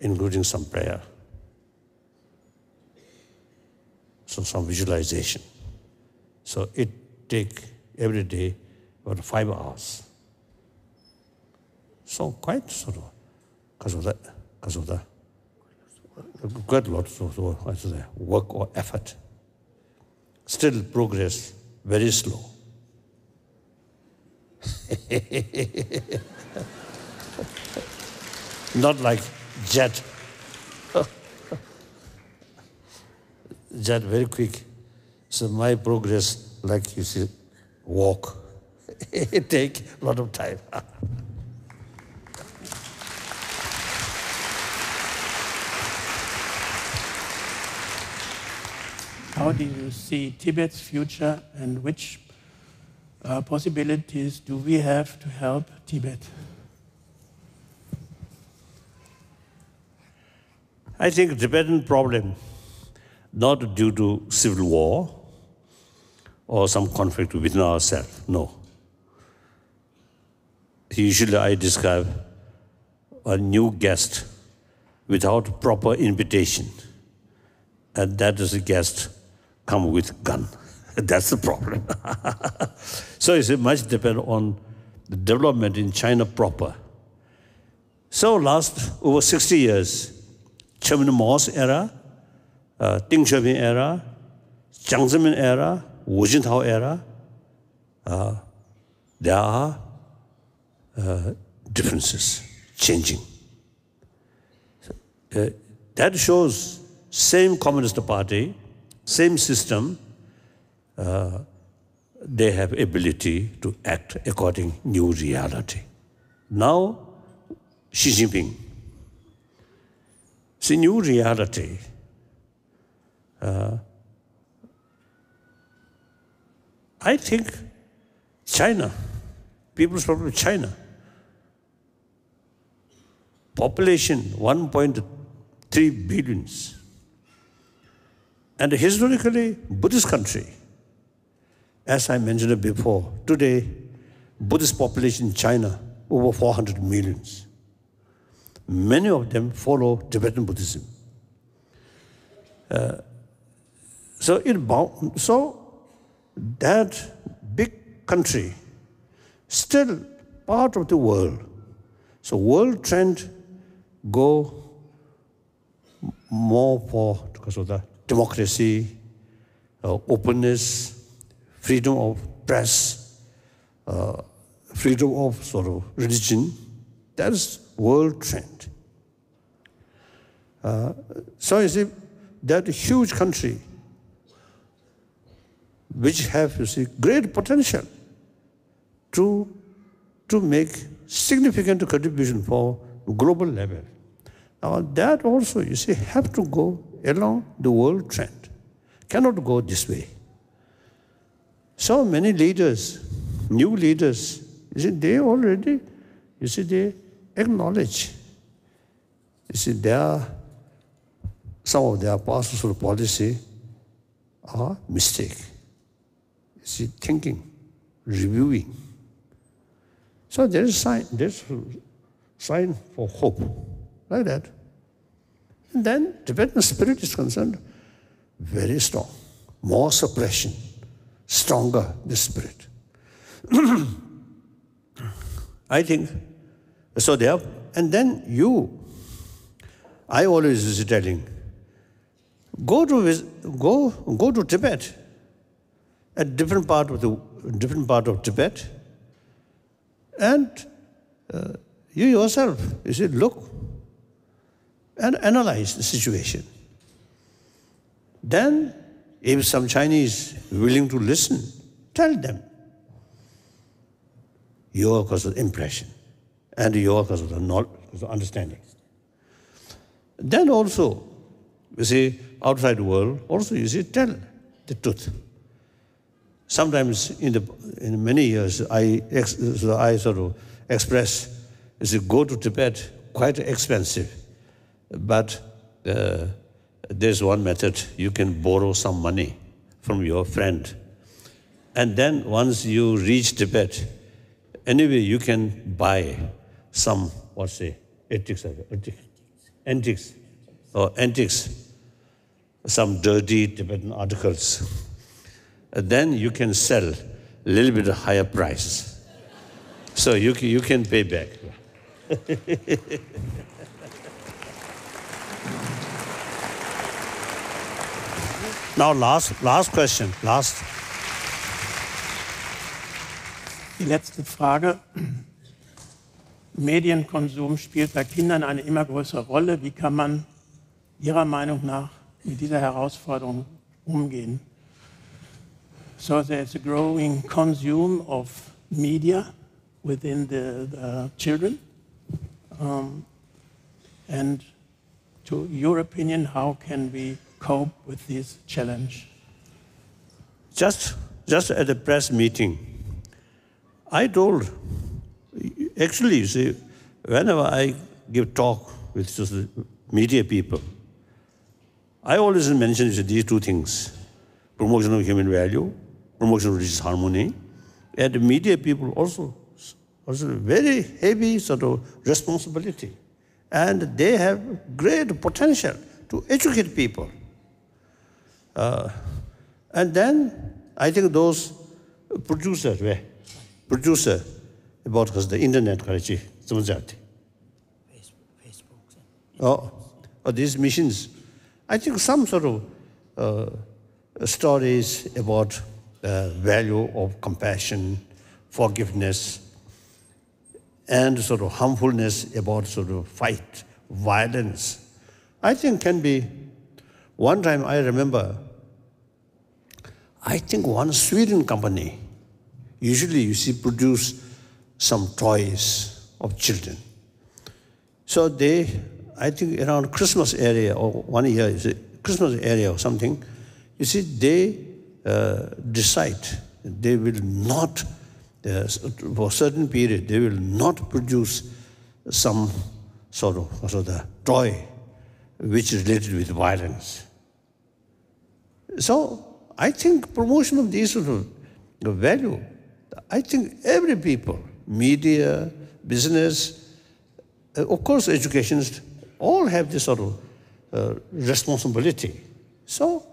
including some prayer, so some visualization. So it take every day about 5 hours. So quite sort of, because of that, quite a lot of work or effort. Still progress very slow. Not like jet. Jet very quick. So my progress, like you see, walk. It take a lot of time. How do you see Tibet's future, and which possibilities do we have to help Tibet? I think Tibetan problem, not due to civil war or some conflict within ourselves, no. Usually I describe a new guest without proper invitation, and that is a guest come with gun. That's the problem. So it much depend on the development in China proper. So last over 60 years, Chairman Mao's era, Deng Xiaoping era, Jiang Zemin era, Wu Jintao era, there are differences changing. That shows same Communist Party, same system, they have ability to act according new reality. Now, Xi Jinping, see new reality. I think China, People's Republic of China, population 1.3 billions. And historically, Buddhist country, as I mentioned before, today, Buddhist population in China, over 400 millions. Many of them follow Tibetan Buddhism. So that big country, still part of the world. So world trend go more for, because of the democracy, openness, freedom of press, freedom of sort of religion. That is world trend. So you see, that huge country, which have, you see, great potential to make significant contribution for global level. Now that also, you see, have to go along the world trend. Cannot go this way. So many leaders, new leaders, you see, they already, you see, they acknowledge, you see, some of their pastoral policy are mistake. You see, thinking, reviewing. So there is sign for hope, like that. And then Tibetan spirit is concerned, very strong, more suppression, stronger the spirit. I think, so there, and then I always is telling, go to Tibet, a different part of Tibet, and you yourself, you see, look and analyze the situation. Then, if some Chinese willing to listen, tell them your cause of impression and your cause of the knowledge, understanding. Then also, you see, outside the world, also you see, tell the truth. Sometimes in many years, I sort of express, you see, go to Tibet, quite expensive, but there's one method, you can borrow some money from your friend. And then once you reach Tibet, anyway, you can buy some, antiques, some dirty Tibetan articles. Then you can sell a little bit higher price. So you can pay back. Now last question. Die letzte Frage. Medienkonsum spielt bei Kindern eine immer größere Rolle. Wie kann man Ihrer Meinung nach mit dieser Herausforderung umgehen? So there's a growing consume of media within the children. And to your opinion, how can we cope with this challenge? Just at a press meeting, I told, actually, you see, whenever I give talk with just the media people, I always mention these two things: promotion of human value, promotion of religious harmony, and the media people also very heavy sort of responsibility, and they have great potential to educate people. And then I think those producer about the internet, these missions, I think some sort of stories about value of compassion, forgiveness, and sort of harmfulness about sort of fight, violence, I think can be. One time I remember, I think one Sweden company, usually you see produce some toys of children. So they, I think around Christmas area or 1 year, Christmas area or something, you see they decide they will not, for a certain period, they will not produce some sort of the toy which is related with violence. So I think promotion of these sort of value, I think every people, media, business, of course educationists, all have this sort of responsibility. So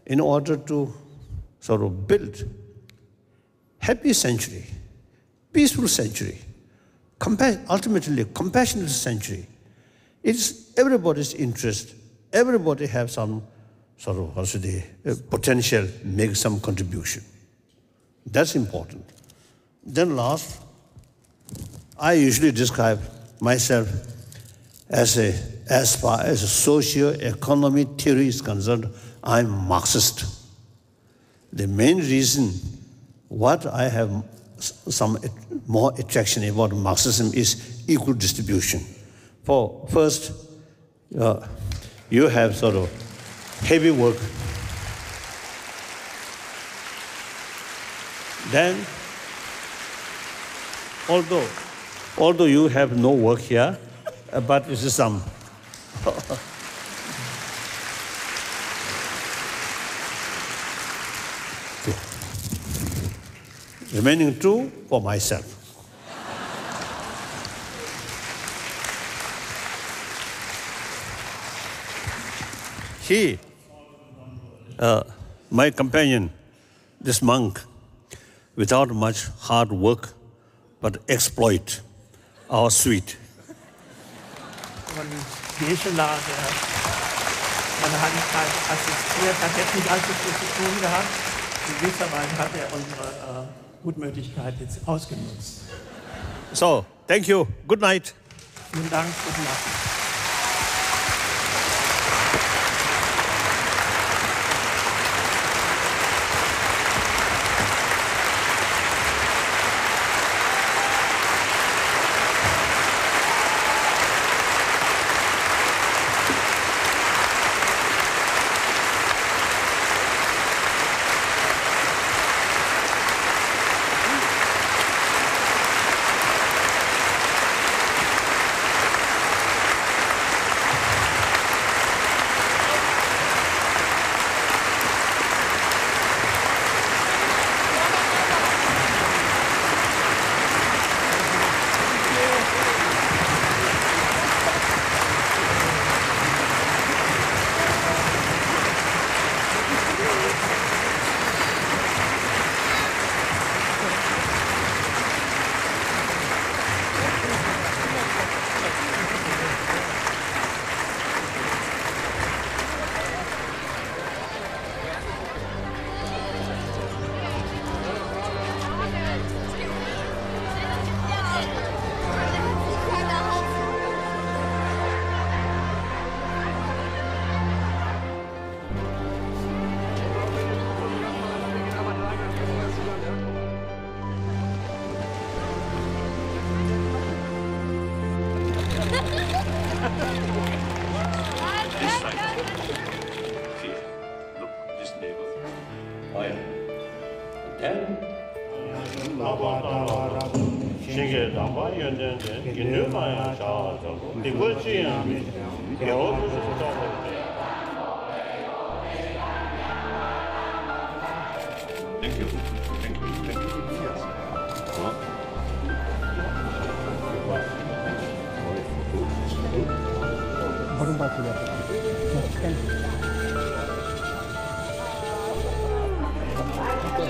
in order to sort of build happy century, peaceful century, ultimately compassionate century, it's everybody's interest. Everybody have some sort of potential, make some contribution. That's important. Then last, I usually describe myself as as far as socio-economic theory is concerned, I'm Marxist. The main reason what I have some more attraction about Marxism is equal distribution. For first, you have sort of heavy work. Then, although you have no work here, but this is some. Remaining true for myself. He, my companion, this monk, without much hard work, but exploit our sweet. Und Gesela, der meine Heiligkeit assistiert, hat jetzt nicht allzu viel zu tun gehabt. In gewisser Weise hat er unsere Gutmütigkeit jetzt ausgenutzt. So, thank you. Good night. Vielen Dank, gute Nacht.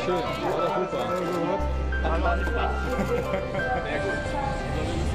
Schön, war doch super. Sehr gut.